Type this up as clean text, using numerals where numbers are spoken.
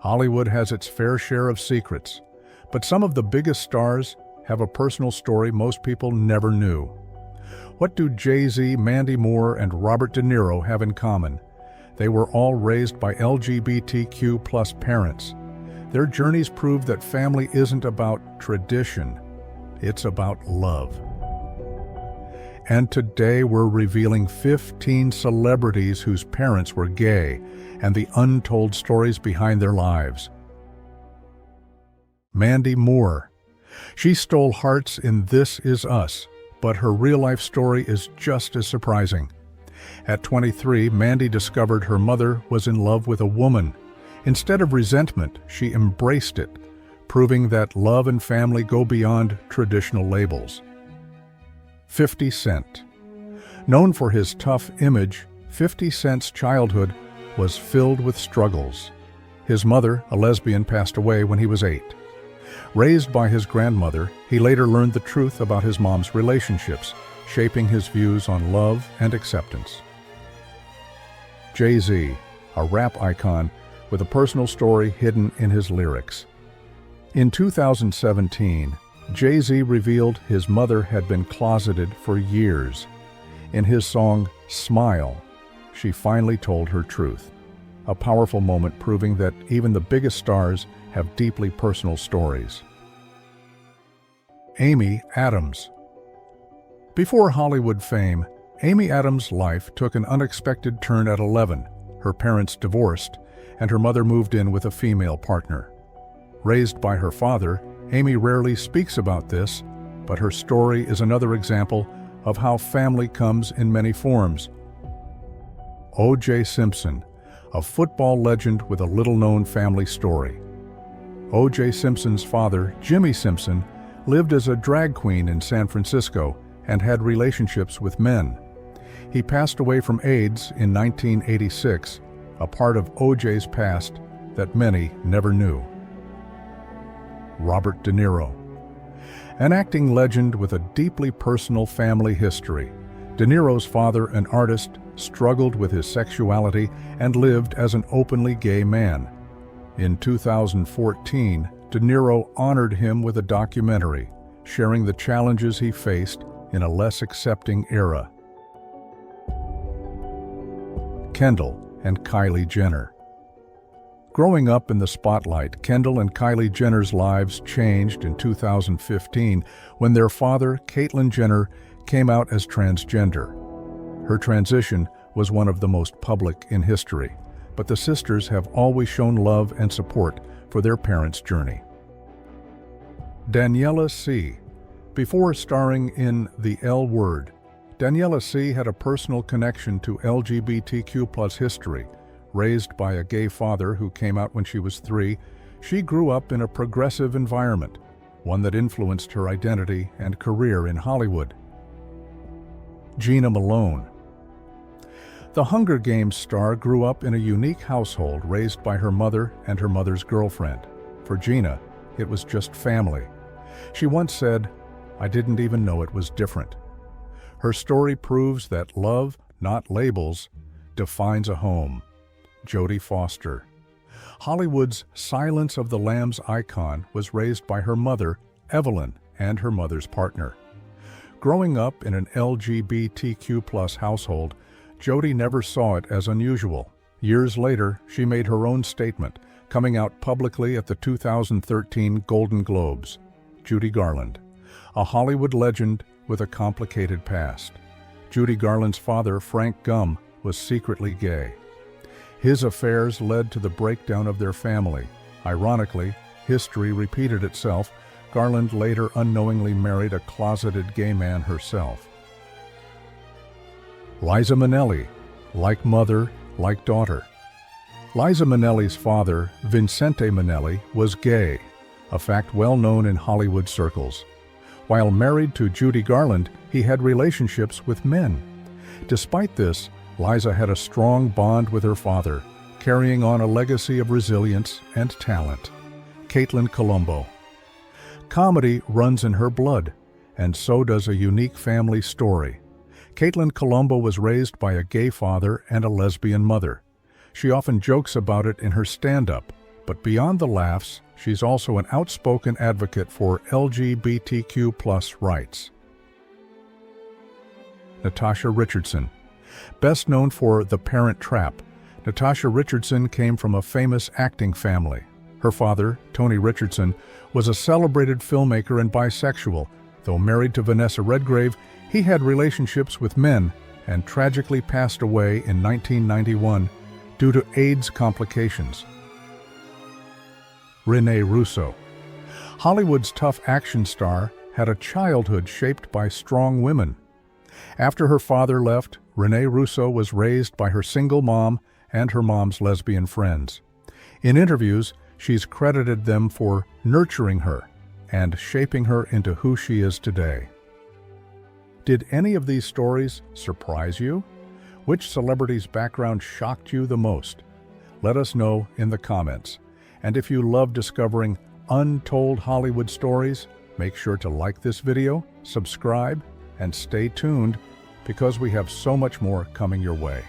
Hollywood has its fair share of secrets, but some of the biggest stars have a personal story most people never knew. What do Jay-Z, Mandy Moore, and Robert De Niro have in common? They were all raised by LGBTQ+ parents. Their journeys prove that family isn't about tradition, it's about love. And today we're revealing 15 celebrities whose parents were gay and the untold stories behind their lives. Mandy Moore. She stole hearts in This Is Us, but her real-life story is just as surprising. At 23, Mandy discovered her mother was in love with a woman. Instead of resentment, she embraced it, proving that love and family go beyond traditional labels. 50 Cent. Known for his tough image, 50 Cent's childhood was filled with struggles. His mother, a lesbian, passed away when he was 8. Raised by his grandmother, he later learned the truth about his mom's relationships, shaping his views on love and acceptance. Jay-Z, a rap icon with a personal story hidden in his lyrics. In 2017, Jay-Z revealed his mother had been closeted for years. In his song, Smile, she finally told her truth. A powerful moment proving that even the biggest stars have deeply personal stories. Amy Adams. Before Hollywood fame, Amy Adams' life took an unexpected turn at 11. Her parents divorced, and her mother moved in with a female partner. Raised by her father, Amy rarely speaks about this, but her story is another example of how family comes in many forms. O.J. Simpson, a football legend with a little-known family story. O.J. Simpson's father, Jimmy Simpson, lived as a drag queen in San Francisco and had relationships with men. He passed away from AIDS in 1986, a part of O.J.'s past that many never knew. Robert De Niro. An acting legend with a deeply personal family history, De Niro's father, an artist, struggled with his sexuality and lived as an openly gay man. In 2014, De Niro honored him with a documentary, sharing the challenges he faced in a less accepting era. Kendall and Kylie Jenner. Growing up in the spotlight, Kendall and Kylie Jenner's lives changed in 2015 when their father, Caitlyn Jenner, came out as transgender. Her transition was one of the most public in history, but the sisters have always shown love and support for their parents' journey. Daniela C. Before starring in The L Word, Daniela C. had a personal connection to LGBTQ+ history. Raised by a gay father who came out when she was 3, she grew up in a progressive environment, one that influenced her identity and career in Hollywood. Gina Malone. The Hunger Games star grew up in a unique household raised by her mother and her mother's girlfriend. For Gina, it was just family. She once said, "I didn't even know it was different." Her story proves that love, not labels, defines a home. Jodie Foster. Hollywood's Silence of the Lambs icon was raised by her mother, Evelyn, and her mother's partner. Growing up in an LGBTQ+ household, Jodie never saw it as unusual. Years later, she made her own statement, coming out publicly at the 2013 Golden Globes. Judy Garland, a Hollywood legend with a complicated past. Judy Garland's father, Frank Gum, was secretly gay. His affairs led to the breakdown of their family. Ironically, history repeated itself. Garland later unknowingly married a closeted gay man herself. Liza Minnelli, like mother, like daughter. Liza Minnelli's father, Vincente Minnelli, was gay, a fact well known in Hollywood circles. While married to Judy Garland, he had relationships with men. Despite this, Liza had a strong bond with her father, carrying on a legacy of resilience and talent. Caitlin Colombo. Comedy runs in her blood, and so does a unique family story. Caitlin Colombo was raised by a gay father and a lesbian mother. She often jokes about it in her stand-up, But beyond the laughs, she's also an outspoken advocate for LGBTQ+ rights. Natasha Richardson. Best known for The Parent Trap, Natasha Richardson came from a famous acting family. Her father, Tony Richardson, was a celebrated filmmaker and bisexual. Though married to Vanessa Redgrave, he had relationships with men and tragically passed away in 1991 due to AIDS complications. Renee Russo. Hollywood's tough action star had a childhood shaped by strong women. After her father left, Renee Russo was raised by her single mom and her mom's lesbian friends. In interviews, she's credited them for nurturing her and shaping her into who she is today. Did any of these stories surprise you? Which celebrity's background shocked you the most? Let us know in the comments. And if you love discovering untold Hollywood stories, make sure to like this video, subscribe, and stay tuned because we have so much more coming your way.